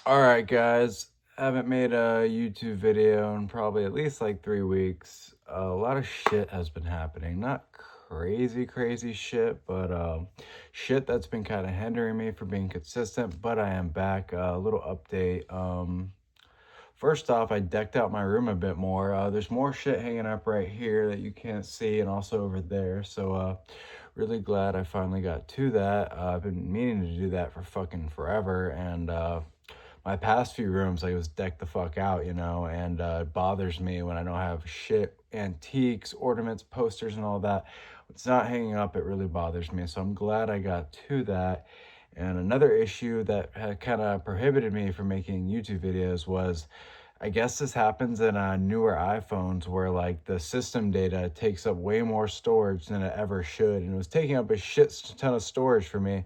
All right, guys. I haven't made a YouTube video in probably at least like 3 weeks. A lot of shit has been happening. Not crazy shit, but shit that's been kind of hindering me from being consistent. But I am back. A little update. First off, I decked out my room a bit more. There's more shit hanging up right here that you can't see, and also over there. So, really glad I finally got to that. I've been meaning to do that for fucking forever, and my past few rooms, like, it was decked the fuck out, and it bothers me when I don't have shit, antiques, ornaments, posters, and all that. It's not hanging up, it really bothers me. So I'm glad I got to that. And another issue that had kind of prohibited me from making YouTube videos was, I guess this happens in newer iPhones where like the system data takes up way more storage than it ever should. And it was taking up a shit ton of storage for me.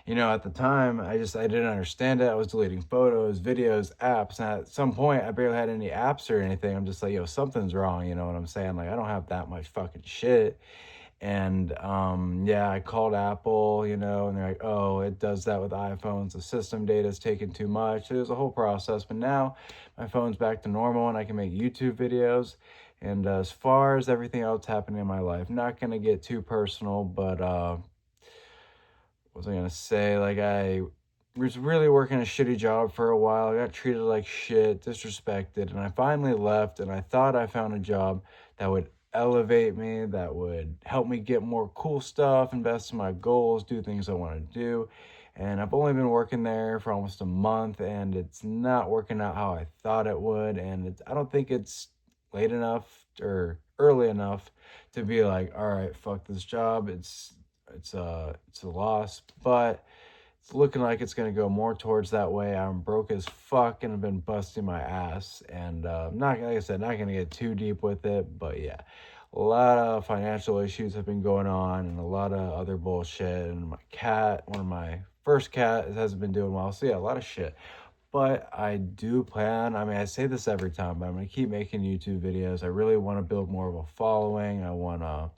At the time, I didn't understand it. I was deleting photos, videos, apps, and at some point, I barely had any apps or anything. I'm just like, yo, something's wrong. You know what I'm saying? Like, I don't have that much fucking shit. And yeah, I called Apple, and they're like, oh, it does that with iPhones. The system data is taking too much. It was a whole process, but now my phone's back to normal and I can make YouTube videos. And as far as everything else happening in my life, not gonna get too personal, but what was I gonna say? Like, I was really working a shitty job for a while. I got treated like shit, disrespected, and I finally left. And I thought I found a job that would elevate me, that would help me get more cool stuff, invest in my goals, do things I want to do. And I've only been working there for almost a month, and it's not working out how I thought it would. And I don't think it's late enough or early enough to be like, all right, fuck this job. It's a loss, but it's looking like it's going to go more towards that way. I'm broke as fuck and I've been busting my ass, and not, like I said, not going to get too deep with it, but yeah, a lot of financial issues have been going on and a lot of other bullshit. And one of my first cat, hasn't been doing well. So yeah, a lot of shit. But I do plan, I mean, I say this every time, but I'm going to keep making YouTube videos. I really want to build more of a following. I want to,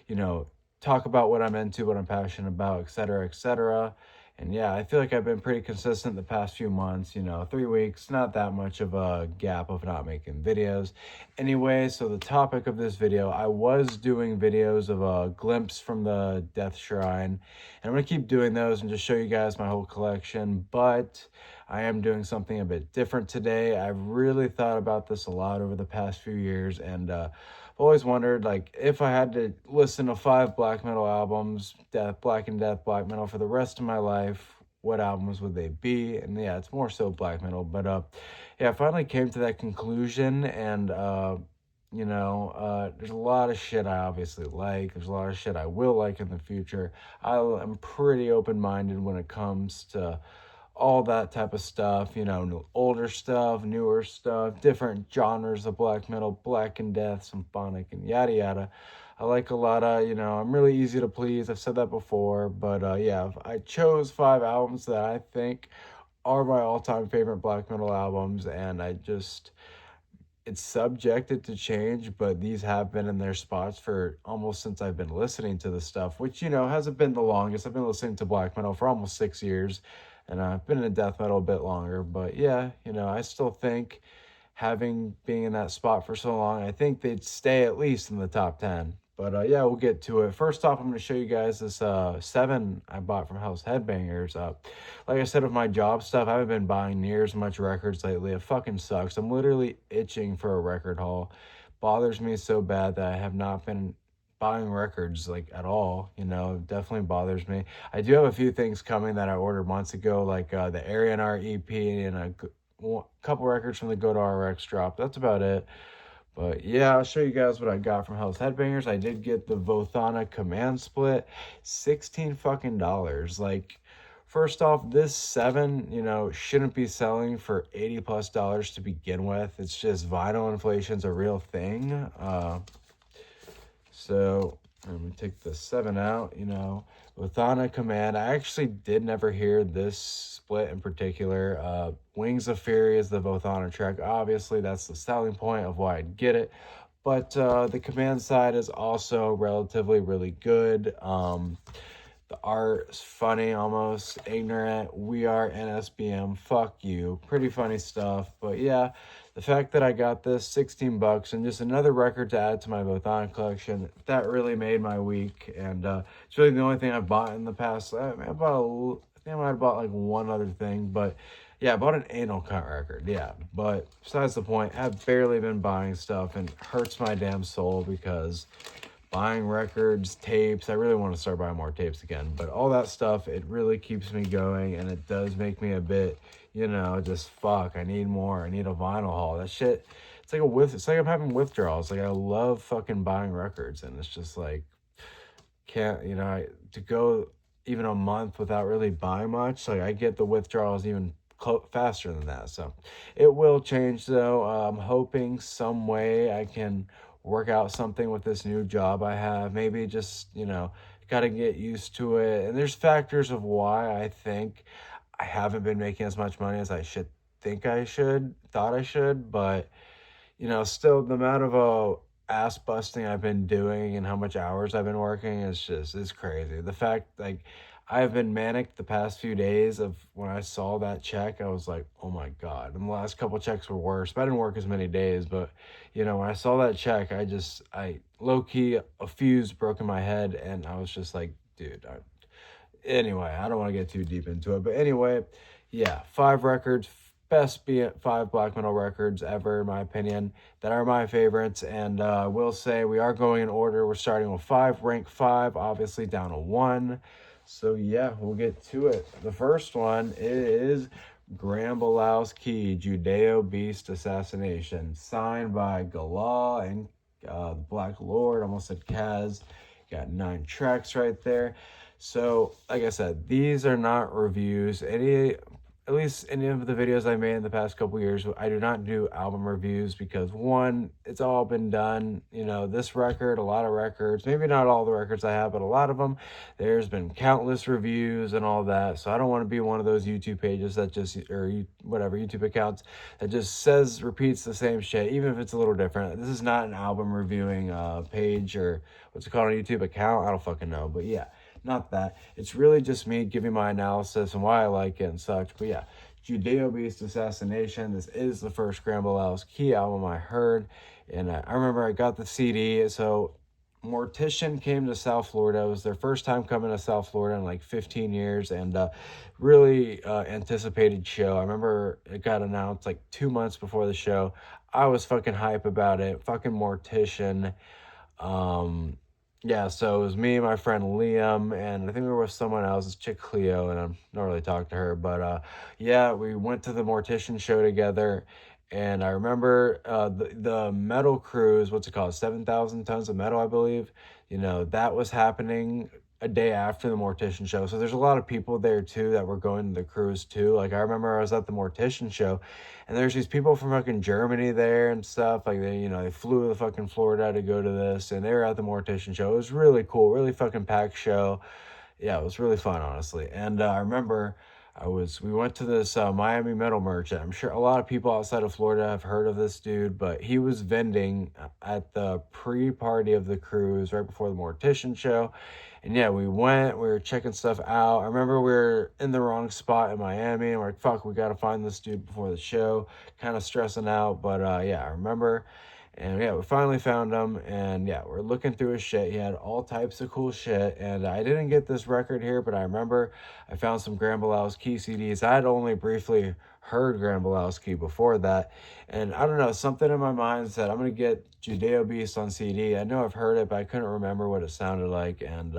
you know, talk about what I'm into, what I'm passionate about, etc., etc. And yeah, I feel like I've been pretty consistent the past few months, 3 weeks, not that much of a gap of not making videos. Anyway, so the topic of this video, I was doing videos of a glimpse from the Death Shrine, and I'm going to keep doing those and just show you guys my whole collection, but I am doing something a bit different today. I've really thought about this a lot over the past few years, and I've always wondered, like, if I had to listen to 5 black metal albums, black and death black metal, for the rest of my life, what albums would they be? And yeah, it's more so black metal, but yeah, I finally came to that conclusion. And there's a lot of shit I obviously like. There's a lot of shit I will like in the future. I'm pretty open-minded when it comes to all that type of stuff, older stuff, newer stuff, different genres of black metal, black and death, symphonic, and yada yada. I like a lot of, I'm really easy to please. I've said that before, but yeah, I chose 5 albums that I think are my all-time favorite black metal albums, and it's subjected to change, but these have been in their spots for almost since I've been listening to the stuff, which, hasn't been the longest. I've been listening to black metal for almost 6 years, and I've been in death metal a bit longer. But yeah, I still think being in that spot for so long, I think they'd stay at least in the top 10. But yeah, we'll get to it. First off, I'm going to show you guys this 7 I bought from House Headbangers. Like I said, with my job stuff, I haven't been buying near as much records lately. It fucking sucks. I'm literally itching for a record haul. Bothers me so bad that I have not been buying records like at all. Definitely bothers me. I do have a few things coming that I ordered months ago, like the Arian R EP and a couple records from the Go to RX drop. That's about it. But yeah, I'll show you guys what I got from House Headbangers. I did get the Vothana Command Split, $16 fucking dollars. Like, first off, this 7, shouldn't be selling for $80+ to begin with. It's just vinyl inflation's a real thing. So I'm gonna take the 7 out, Vothana Command. I actually did never hear this split in particular. Wings of Fury is the Vothana track. Obviously, that's the selling point of why I'd get it. But the Command side is also relatively really good. The art is funny, almost ignorant. We are NSBM. Fuck you. Pretty funny stuff. But yeah, the fact that I got this, $16, and just another record to add to my Bothon collection, that really made my week. And it's really the only thing I've bought in the past. I think I might have bought like one other thing, but yeah, I bought an anal cunt record. Yeah, but besides the point, I've barely been buying stuff, and it hurts my damn soul because buying records, tapes. I really want to start buying more tapes again. But all that stuff, it really keeps me going, and it does make me a bit, just fuck. I need more. I need a vinyl haul. That shit, it's like I'm having withdrawals. Like, I love fucking buying records, and it's just like, to go even a month without really buying much. Like, I get the withdrawals even faster than that. So it will change, though. I'm hoping some way I can work out something with this new job I have. Maybe just, got to get used to it. And there's factors of why I think I haven't been making as much money as I thought I should. But, still the amount of ass busting I've been doing and how much hours I've been working it's crazy. The fact, like, I've been manic the past few days. Of when I saw that check, I was like, oh my God. And the last couple checks were worse, but I didn't work as many days. But, when I saw that check, I low-key, a fuse broke in my head, and I was just like, dude. Anyway, I don't want to get too deep into it. But anyway, yeah, 5 records, best 5 black metal records ever, in my opinion, that are my favorites. And I will say we are going in order. We're starting with 5, rank 5, obviously down to 1. So yeah, we'll get to it. The first one is Graham Belowski, Judeo Beast Assassination, signed by Gala and the Black Lord. Almost said Kaz. Got 9 tracks right there. So, like I said, these are not reviews. At least any of the videos I made in the past couple years, I do not do album reviews because, one, it's all been done. This record, a lot of records, maybe not all the records I have, but a lot of them, there's been countless reviews and all that. So I don't want to be one of those YouTube pages that YouTube accounts that just repeats the same shit, even if it's a little different. This is not an album reviewing page, or what's it called, a YouTube account? I don't fucking know, but yeah. Not that. It's really just me giving my analysis and why I like it and such. But yeah, Judeo Beast Assassination. This is the first Graham Belowski album I heard. And I remember I got the CD. So Mortician came to South Florida. It was their first time coming to South Florida in like 15 years. And really anticipated show. I remember it got announced like 2 months before the show. I was fucking hype about it. Fucking Mortician. Yeah, so it was me and my friend Liam, and I think we were with someone else, this chick Cleo, and I'm not really talking to her, but yeah, we went to the Mortician show together, and I remember the metal cruise, what's it called, 7,000 tons of metal, I believe, that was happening a day after the Mortician show. So there's a lot of people there too that were going to the cruise too. Like, I remember I was at the Mortician show, and there's these people from fucking Germany there and stuff. Like, they flew to fucking Florida to go to this, and they were at the Mortician show. It was really cool, really fucking packed show. Yeah, it was really fun, honestly. And I remember we went to this Miami metal merchant. I'm sure a lot of people outside of Florida have heard of this dude, but he was vending at the pre-party of the cruise right before the Mortician show. And yeah, we were checking stuff out. I remember we were in the wrong spot in Miami, and we're like, fuck, we got to find this dude before the show. Kind of stressing out, but yeah, I remember. And yeah, we finally found him, and yeah, we're looking through his shit. He had all types of cool shit, and I didn't get this record here, but I remember I found some Graham Belowski CDs. I had only briefly heard Graham Belowski before that, and I don't know, something in my mind said, I'm going to get Judeo Beast on CD. I know I've heard it, but I couldn't remember what it sounded like, and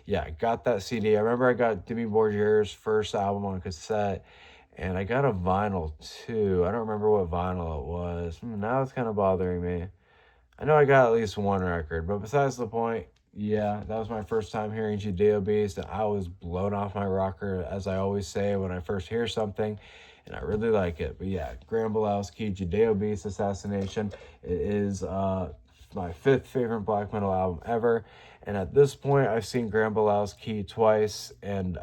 yeah, I got that CD. I remember I got Demi Borgir's first album on cassette, and I got a vinyl too. I don't remember what vinyl it was. Now it's kind of bothering me. I know I got at least one record, but besides the point, yeah, that was my first time hearing Judeo Beast, and I was blown off my rocker, as I always say when I first hear something, and I really like it. But yeah, Graham Belowski, Judeo Beast Assassination. It is my 5th favorite black metal album ever, and at this point, I've seen Graham Belowski twice, and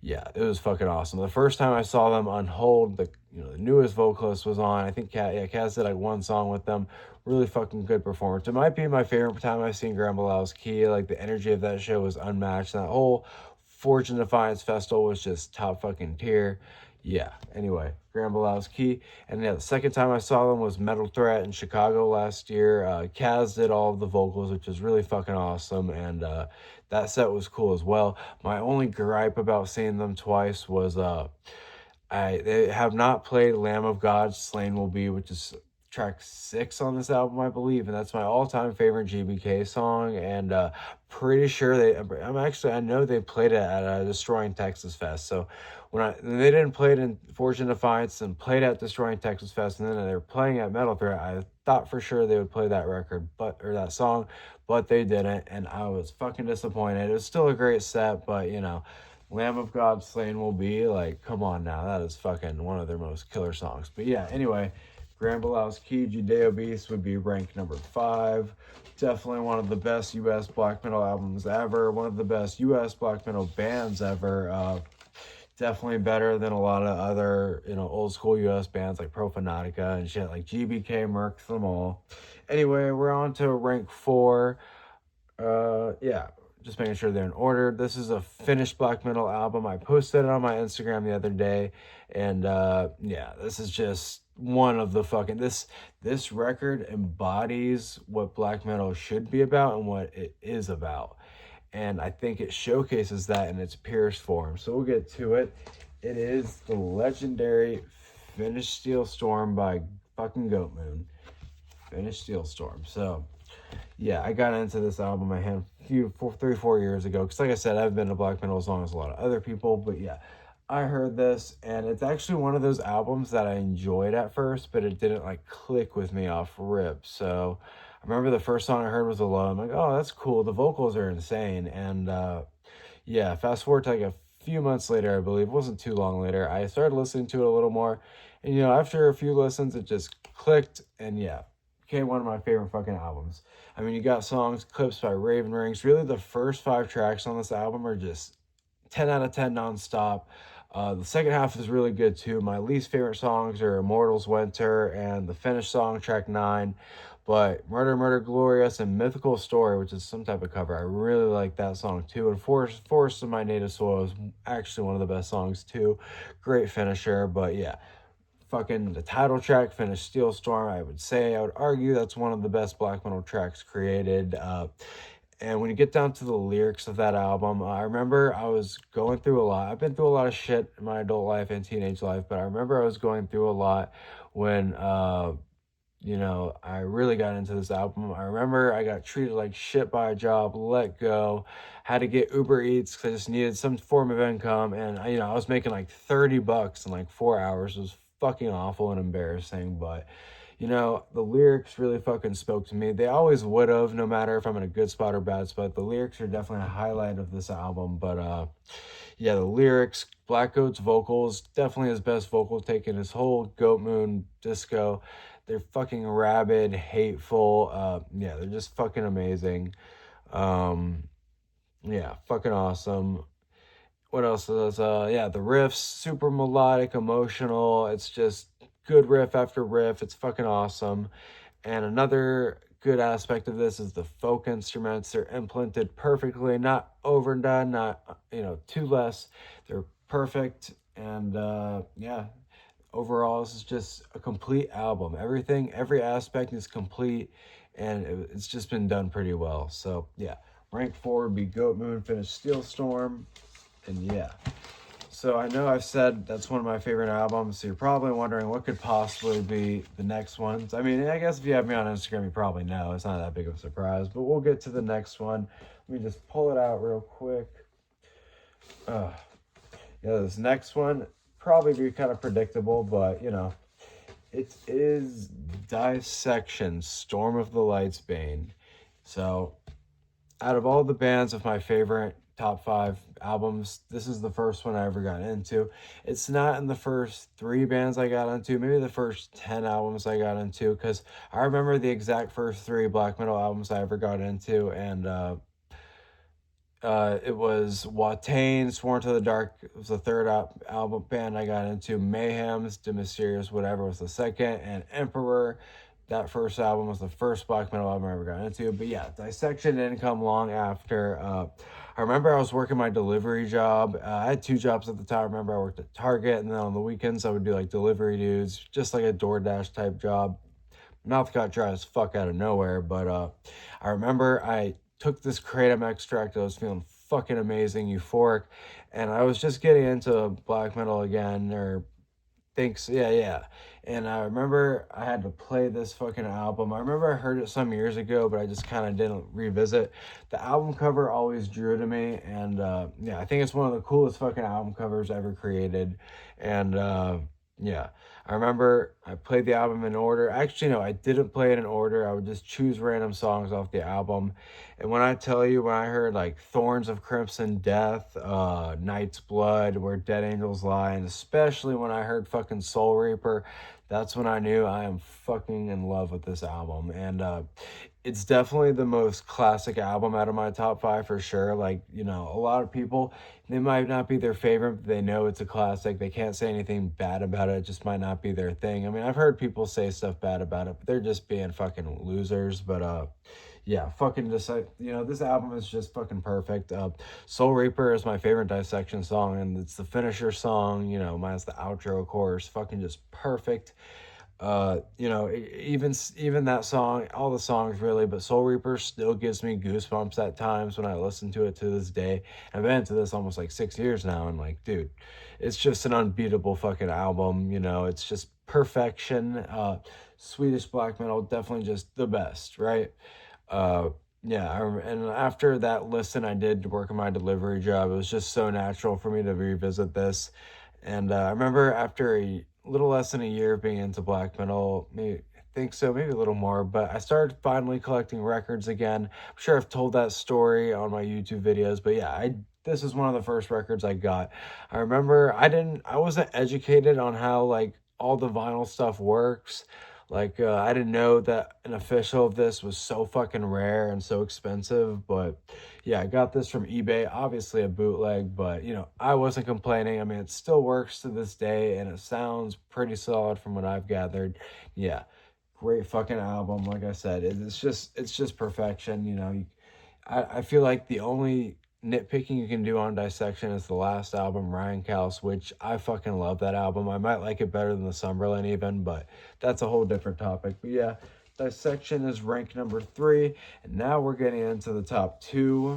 yeah, it was fucking awesome. The first time I saw them unhold the newest vocalist was on. I think Kaz did like one song with them. Really fucking good performance. It might be my favorite time I've seen Grand Bilal's Key. Like, the energy of that show was unmatched. That whole Fortune Defiance Festival was just top fucking tier. Yeah, anyway, Grand Bilal's Key. And yeah, the second time I saw them was Metal Threat in Chicago last year. Kaz did all of the vocals, which was really fucking awesome. And that set was cool as well. My only gripe about seeing them twice was they have not played Lamb of God, Slain Will Be, which is track 6 on this album, I believe, and that's my all-time favorite GBK song. And pretty sure I know they played it at Destroying Texas Fest. So when they didn't play it in Fortune Defiance and played at Destroying Texas Fest, and then they were playing at Metal Threat, I thought for sure they would play that or that song, but they didn't, and I was fucking disappointed. It was still a great set, but Lamb of God, Slain Will Be, like, come on now, that is fucking one of their most killer songs. But yeah, anyway, Grand Bilal's Key, Judeo Beast would be ranked number 5. Definitely one of the best U.S. black metal albums ever. One of the best U.S. black metal bands ever. Definitely better than a lot of other, old school U.S. bands like Profanatica and shit, like GBK, Merc, them all. Anyway, we're on to rank 4. Yeah, just making sure they're in order. This is a Finnish black metal album. I posted it on my Instagram the other day, and yeah, this is just one of the fucking this record embodies what black metal should be about and what it is about, and I think it showcases that in its purest form. So we'll get to it. It is the legendary Finnish Steel Storm by fucking Goatmoon. Finnish Steel Storm. So yeah, I got into this album 3-4 years ago, because like I said, I've been to black metal as long as a lot of other people. But yeah, I heard this, and it's actually one of those albums that I enjoyed at first, but it didn't like click with me off rip. So I remember the first song I heard was Alone. I'm like, oh, that's cool. The vocals are insane. And yeah, fast forward to like a few months later, I believe, it wasn't too long later, I started listening to it a little more. And after a few listens, it just clicked, and yeah, became one of my favorite fucking albums. I mean, you got songs, clips by Raven Rings. Really, the first 5 tracks on this album are just 10 out of 10 nonstop. The second half is really good too. My least favorite songs are Immortals Winter and the Finnish song, track 9. But Murder, Murder, Glorious and Mythical Story, which is some type of cover, I really like that song too. And Forest of My Native Soil is actually one of the best songs too. Great finisher, but yeah. Fucking the title track, Finnish Steel Storm, I would argue that's one of the best black metal tracks created. And when you get down to the lyrics of that album, I remember I was going through a lot. I've been through a lot of shit in my adult life and teenage life, but I remember I was going through a lot when, I really got into this album. I remember I got treated like shit by a job, let go, had to get Uber Eats because I just needed some form of income. And, I was making like $30 in like 4 hours. It was fucking awful and embarrassing, but the lyrics really fucking spoke to me. They always would have, no matter if I'm in a good spot or bad spot. The lyrics are definitely a highlight of this album. But yeah, the lyrics, Black Goat's vocals, definitely his best vocal take in his whole Goatmoon disco. They're fucking rabid, hateful. Yeah, they're just fucking amazing. Yeah, fucking awesome. What else is yeah, the riffs, super melodic, emotional. It's just good riff after riff. It's fucking awesome. And another good aspect of this is the folk instruments. They're implemented perfectly, not overdone, not too less. They're perfect. And yeah, overall, this is just a complete album. Every aspect is complete, and it's just been done pretty well. So yeah, rank 4 would be Goatmoon, Finnish Steel Storm. And yeah, so I know I've said that's one of my favorite albums, so you're probably wondering what could possibly be the next ones. I mean, I guess if you have me on Instagram, you probably know. It's not that big of a surprise, but we'll get to the next one. Let me just pull it out real quick. Yeah, this next one, probably be kind of predictable, but, it is Dissection, Storm of the Lights, Bane. So, out of all the bands of my favorite top 5 albums, this is the first one I ever got into. It's not in the first 3 bands I got into, maybe the first 10 albums I got into, because I remember the exact first 3 black metal albums I ever got into, and It was Watain, Sworn to the Dark. It was the third album band I got into. Mayhem's, De Mysterious, whatever was the second. And Emperor, that first album was the first black metal album I ever got into. But yeah, Dissection didn't come long after. I remember I was working my delivery job. I had two jobs at the time. I remember I worked at Target, and then on the weekends I would do like delivery dudes, just like a DoorDash type job. Mouth got dry as fuck out of nowhere, but I remember I took this kratom extract. I was feeling fucking amazing, euphoric, and I was just getting into black metal again, or thinks, yeah. And I remember I had to play this fucking album. I remember I heard it some years ago, but I just kind of didn't revisit. The album cover always drew to me, and yeah, I think it's one of the coolest fucking album covers ever created. And yeah, I remember I played the album in order. Actually, no, I didn't play it in order. I would just choose random songs off the album. And when I tell you, when I heard like Thorns of Crimson Death, Night's Blood, Where Dead Angels Lie, and especially when I heard fucking Soul Reaper, that's when I knew I am fucking in love with this album. And it's definitely the most classic album out of my top 5 for sure. Like, you know, a lot of people, they might not be their favorite, but they know it's a classic. They can't say anything bad about it. It just might not be their thing. I mean, I've heard people say stuff bad about it, but they're just being fucking losers. But yeah, fucking just like, you know, this album is just fucking perfect. Soul Reaper is my favorite Dissection song, and it's the finisher song, you know, minus the outro, of course. Fucking just perfect. You know, even that song, all the songs really, but Soul Reaper still gives me goosebumps at times when I listen to it to this day. I've been into this almost like 6 years now, and like, dude, it's just an unbeatable fucking album. You know, it's just perfection. Swedish black metal, definitely just the best, right? Yeah, and after that listen I did working my delivery job, it was just so natural for me to revisit this. And I remember after a little less than a year of being into black metal, maybe, I think so, maybe a little more, but I started finally collecting records again. I'm sure I've told that story on my YouTube videos, but yeah, this is one of the first records I got. I remember I wasn't educated on how like all the vinyl stuff works. Like, I didn't know that an official of this was so fucking rare and so expensive, but yeah, I got this from eBay, obviously a bootleg, but you know, I wasn't complaining. I mean, it still works to this day and it sounds pretty solid from what I've gathered. Yeah, great fucking album. Like I said, it's just perfection. You know, I feel like the only nitpicking you can do on Dissection is the last album, Ryan Kaus, which I fucking love that album. I might like it better than the Summerlin even, but that's a whole different topic. But yeah, Dissection is ranked number 3, and now we're getting into the top 2.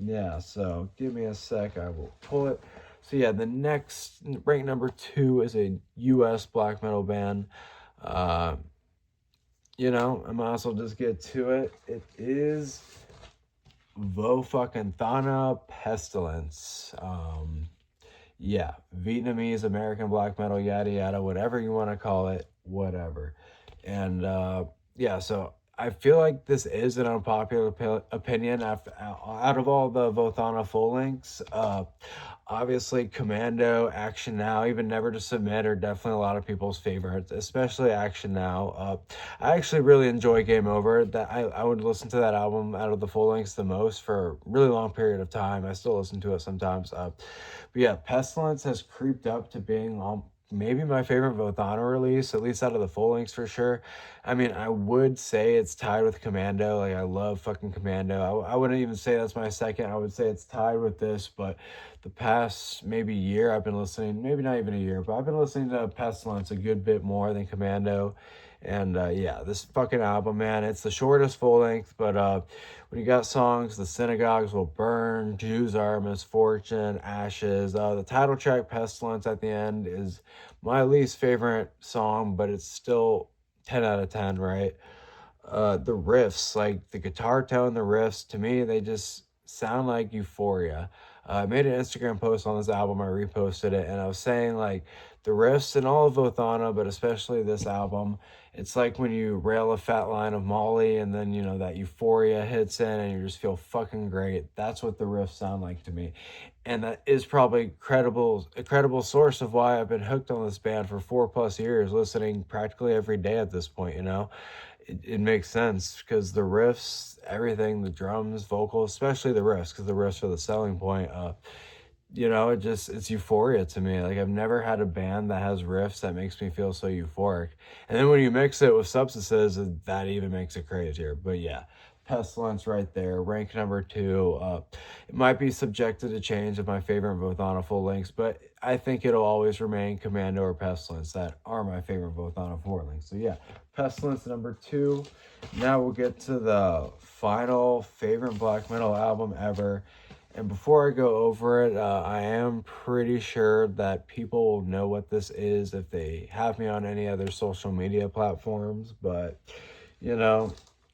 Yeah, so give me a sec, I will pull it. So yeah, the next ranked number 2 is a US black metal band. You know, I might as well just get to it. It is Vo fucking Thana Pestilence. Yeah, Vietnamese, American black metal, yada yada, whatever you want to call it, whatever. And yeah, so I feel like this is an unpopular opinion out of all the Vothana full links. Obviously, Commando, Action Now, even Never to Submit are definitely a lot of people's favorites, especially Action Now. I actually really enjoy Game Over. That I would listen to that album out of the full lengths the most for a really long period of time. I still listen to it sometimes. But yeah, Pestilence has creeped up to being maybe my favorite Vothana release, at least out of the full lengths for sure. I mean, I would say it's tied with Commando. Like, I love fucking Commando. I wouldn't even say that's my second. I would say it's tied with this, but the past maybe year I've been listening, maybe not even a year, but I've been listening to Pestilence a good bit more than Commando. And yeah, this fucking album, man, it's the shortest full length, but when you got songs, The Synagogues Will Burn, Jews Are Misfortune, Ashes, the title track Pestilence at the end is my least favorite song, but it's still 10 out of 10, right? The riffs, like the guitar tone, the riffs, to me, they just sound like Euphoria. I made an Instagram post on this album, I reposted it, and I was saying like the riffs in all of Vothana, but especially this album, it's like when you rail a fat line of Molly and then, you know, that Euphoria hits in and you just feel fucking great. That's what the riffs sound like to me. And that is probably a credible source of why I've been hooked on this band for 4+ years, listening practically every day at this point, you know. it makes sense because the riffs, everything, the drums, vocals, especially the riffs, because the riffs are the selling point. It's euphoria to me. Like, I've never had a band that has riffs that makes me feel so euphoric. And then when you mix it with substances, that even makes it crazier. But yeah, Pestilence right there, rank number 2. It might be subjected to change of my favorite both on a full length, but I think it'll always remain Commando or Pestilence. That are my favorite both on a 4 length. So yeah, Pestilence number 2. Now we'll get to the final favorite black metal album ever. And before I go over it, I am pretty sure that people will know what this is if they have me on any other social media platforms. But,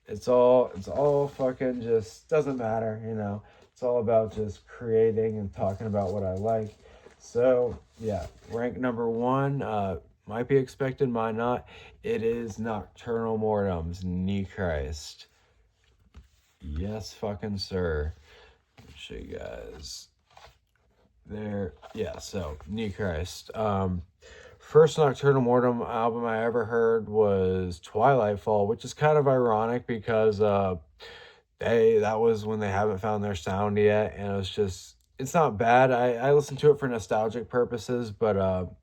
it's all fucking just doesn't matter, It's all about just creating and talking about what I like. So, yeah, rank number 1, might be expected, might not. It is Nocturnal Mortem's NeChrist. Yes, fucking sir. Show you guys there. Yeah, so NeChrist. First Nocturnal Mortem album I ever heard was Twilight Fall, which is kind of ironic because that was when they haven't found their sound yet, and it's not bad. I listened to it for nostalgic purposes, but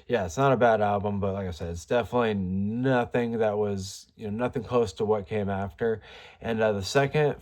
yeah, it's not a bad album, but like I said, it's definitely nothing that was, nothing close to what came after. And the second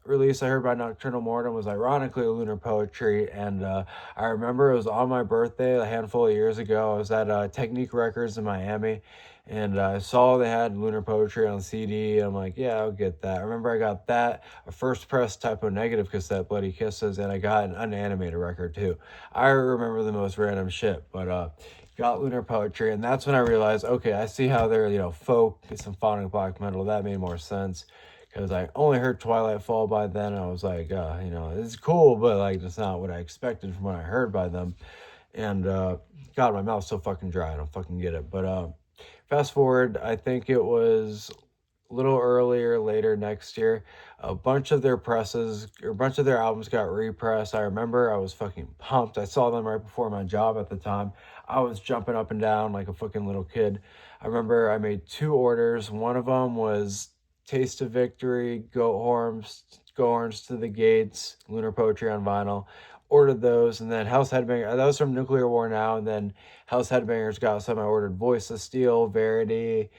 release I heard by Nocturnal Mortem was ironically Lunar Poetry. And I remember it was on my birthday a handful of years ago. I was at Technique Records in Miami, and I saw they had Lunar Poetry on CD. I'm like, yeah, I'll get that. I remember I got that, a first press Typo Negative cassette, Bloody Kisses, and I got an unanimated record too. I remember the most random shit, but got Lunar Poetry, and that's when I realized, okay, I see how they're, folk, symphonic black metal. That made more sense, because I only heard Twilight Fall by then, and I was like, it's cool, but, like, it's not what I expected from what I heard by them. And, God, my mouth's so fucking dry, I don't fucking get it. But, fast forward, I think it was a little earlier, later next year, a bunch of their albums got repressed. I remember I was fucking pumped. I saw them right before my job at the time. I was jumping up and down like a fucking little kid. I remember I made 2 orders. One of them was Taste of Victory, Goat Horns to the Gates, Lunar Poetry on vinyl. Ordered those, and then House Headbanger, that was from Nuclear War Now, and then House Headbangers got some. I ordered Voice of Steel, Verity,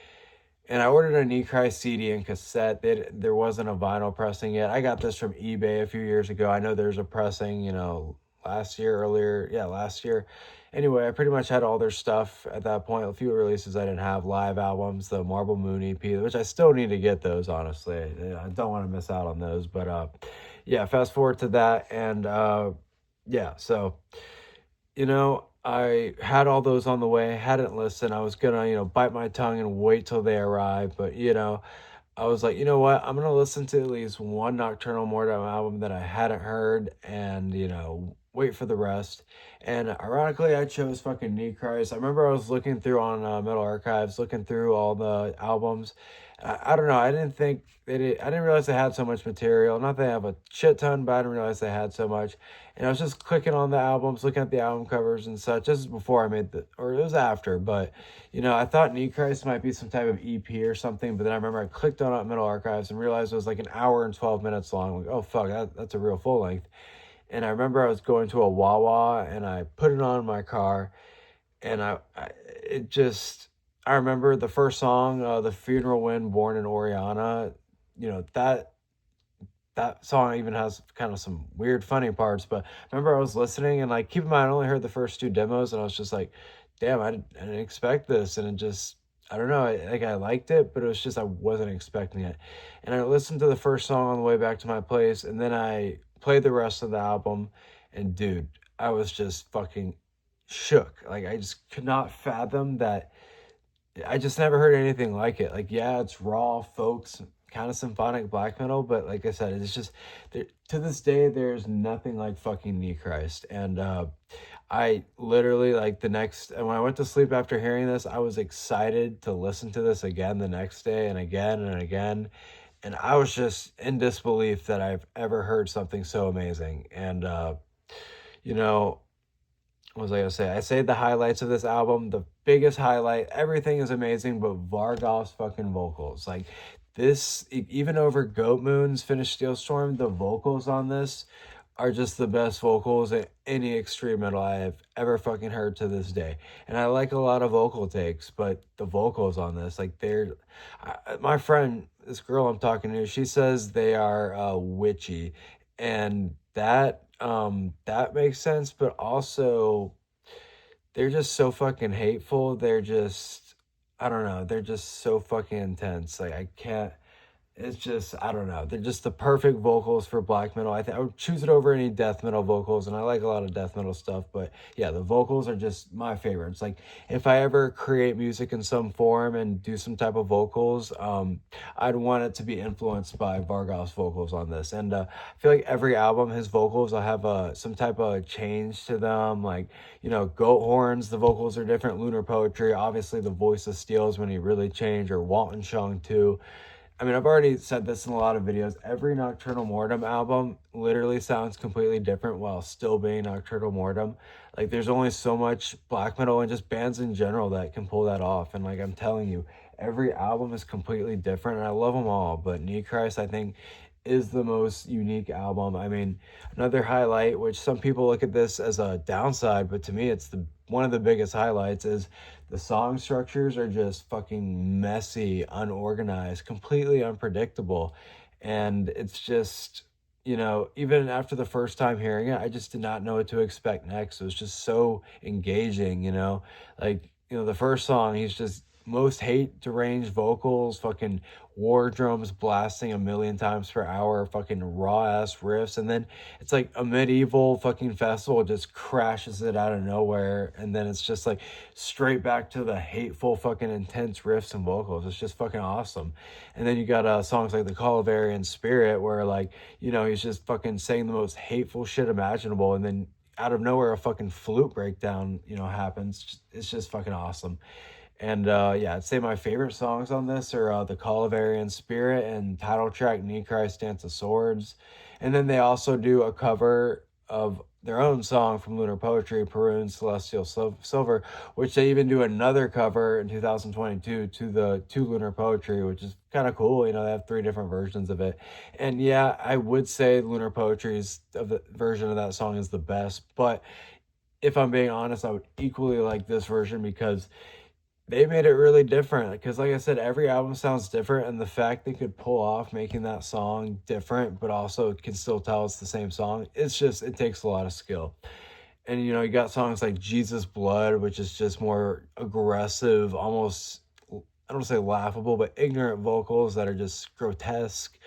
and I ordered a NeChrist CD and cassette. There wasn't a vinyl pressing yet. I got this from eBay a few years ago. I know there's a pressing, last year. Anyway, I pretty much had all their stuff at that point. A few releases I didn't have, live albums, the Marble Moon EP, which I still need to get those, honestly. I don't want to miss out on those. But, yeah, fast forward to that. And, yeah, so, I had all those on the way, hadn't listened. I was gonna, bite my tongue and wait till they arrive. But, I was like, you know what? I'm gonna listen to at least one Nocturnal Mortem album that I hadn't heard, and, wait for the rest. And ironically, I chose fucking NeChrist. I remember I was looking through on Metal Archives, looking through all the albums. I don't know. I didn't realize they had so much material. Not that I have a shit ton, but I didn't realize they had so much. And I was just clicking on the albums, looking at the album covers and such. This is before or it was after. But, I thought NeChrist might be some type of EP or something. But then I remember I clicked on it Metal Archives and realized it was like an hour and 12 minutes long. Like, oh, fuck, that's a real full length. And I remember I was going to a Wawa, and I put it on in my car, and I remember the first song, The Funeral Wind, Born in Oriana. That song even has kind of some weird, funny parts. But I remember I was listening, and, like, keep in mind, I only heard the first 2 demos, and I was just like, damn, I didn't expect this. And it just, I don't know, I liked it, but it was just I wasn't expecting it. And I listened to the first song on the way back to my place, and then I played the rest of the album, and dude, I was just fucking shook. Like, I just could not fathom that. I just never heard anything like it. Like, yeah, it's raw, folks, kind of symphonic black metal, but like I said, it's just, to this day, there's nothing like fucking NeChrist. And I literally, like, when I went to sleep after hearing this, I was excited to listen to this again the next day, and again and again. And I was just in disbelief that I've ever heard something so amazing. And, what was I gonna say? I say the highlights of this album. The biggest highlight, everything is amazing, but Vargol's fucking vocals. Like this, even over Goat Moon's Finnish Steel Storm, the vocals on this are just the best vocals in any extreme metal I have ever fucking heard to this day. And I like a lot of vocal takes, but the vocals on this, like my friend, this girl I'm talking to, she says they are witchy, and that makes sense, but also they're just so fucking hateful. They're just, I don't know, they're just so fucking intense. Like I can't, it's just, I don't know. They're just the perfect vocals for black metal. I would choose it over any death metal vocals, and I like a lot of death metal stuff. But yeah, the vocals are just my favorites. Like if I ever create music in some form and do some type of vocals, I'd want it to be influenced by Vargol's vocals on this. And I feel like every album, his vocals will have some type of change to them. Like, you know, Goat Horns, the vocals are different. Lunar Poetry, obviously the voice of Steel's when he really changed, or Walton Shung too. I mean, I've already said this in a lot of videos. Every Nocturnal Mortem album literally sounds completely different while still being Nocturnal Mortem. Like, there's only so much black metal and just bands in general that can pull that off. And, like, I'm telling you, every album is completely different, and I love them all. But NeChrist, I think, is the most unique album. I mean, another highlight, which some people look at this as a downside, but to me, it's one of the biggest highlights, is the song structures are just fucking messy, unorganized, completely unpredictable. And it's just, you know, even after the first time hearing it, I just did not know what to expect next. It was just so engaging, you know? Like, you know, the first song, he's just most hate deranged vocals, fucking war drums blasting a million times per hour, fucking raw ass riffs, and then it's like a medieval fucking festival just crashes it out of nowhere, and then it's just like straight back to the hateful fucking intense riffs and vocals. It's just fucking awesome. And then you got songs like The Call of Aryan Spirit, where, like, you know, he's just fucking saying the most hateful shit imaginable, and then out of nowhere a fucking flute breakdown, you know, happens. It's just fucking awesome. And yeah, I'd say my favorite songs on this are The Call of Aryan Spirit and title track NeChrist Dance of Swords. And then they also do a cover of their own song from Lunar Poetry, Perun Celestial Silver, which they even do another cover in 2022 to Lunar Poetry, which is kind of cool. You know, they have 3 different versions of it. And yeah, I would say Lunar Poetry's of the version of that song is the best, but if I'm being honest, I would equally like this version because they made it really different. Because like I said, every album sounds different, and the fact they could pull off making that song different but also can still tell it's the same song, it's just, it takes a lot of skill. And you know, you got songs like Jesus Blood, which is just more aggressive, almost, I don't want to say laughable, but ignorant vocals that are just grotesque.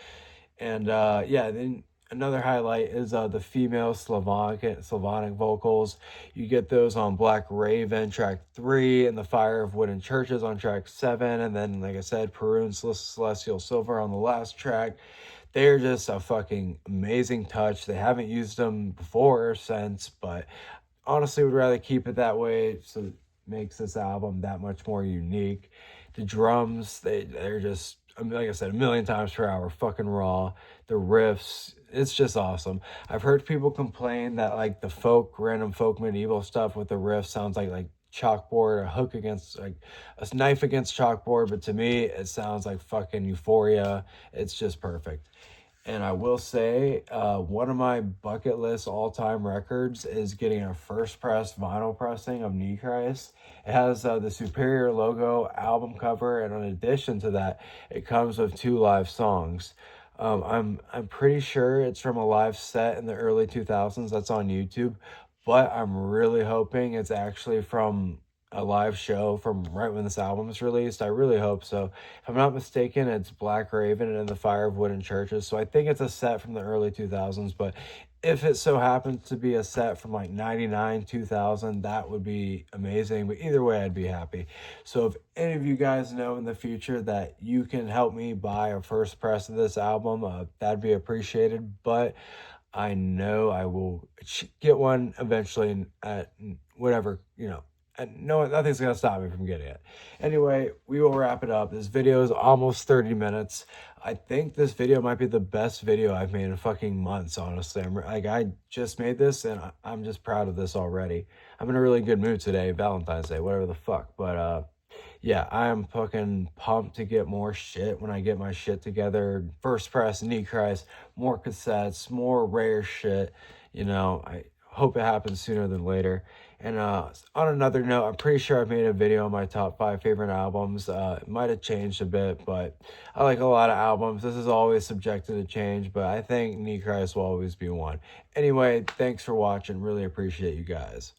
And yeah, then another highlight is the female Slavonic vocals. You get those on Black Raven track 3 and The Fire of Wooden Churches on track 7, and then, like I said, Perun Celestial Silver on the last track. They're just a fucking amazing touch. They haven't used them before or since, but honestly would rather keep it that way, so it makes this album that much more unique. The drums, they're just, like I said, a million times per hour, fucking raw. The riffs, it's just awesome. I've heard people complain that, like, the random folk medieval stuff with the riff sounds like chalkboard, a hook against, like a knife against chalkboard, but to me it sounds like fucking Euphoria. It's just perfect. And I will say, one of my bucket list all-time records is getting a first press vinyl pressing of NeChrist. It has the Superior logo, album cover, and in addition to that, it comes with 2 live songs. I'm pretty sure it's from a live set in the early 2000s that's on YouTube, but I'm really hoping it's actually from a live show from right when this album is released. I really hope so. If I'm not mistaken, it's Black Raven and The Fire of Wooden Churches. So I think it's a set from the early 2000s, but if it so happens to be a set from like 99, 2000, that would be amazing. But either way, I'd be happy. So if any of you guys know in the future that you can help me buy a first press of this album, that'd be appreciated. But I know I will get one eventually at whatever, you know, and no, nothing's gonna stop me from getting it. Anyway, we will wrap it up. This video is almost 30 minutes. I think this video might be the best video I've made in fucking months, honestly. I just made this, and I'm just proud of this already. I'm in a really good mood today, Valentine's Day, whatever the fuck. But yeah, I am fucking pumped to get more shit when I get my shit together. First press, NeChrist, more cassettes, more rare shit. You know, I hope it happens sooner than later. And on another note, I'm pretty sure I've made a video on my top 5 favorite albums. It might have changed a bit, but I like a lot of albums. This is always subjected to change, but I think NeChrist will always be one. Anyway, thanks for watching. Really appreciate you guys.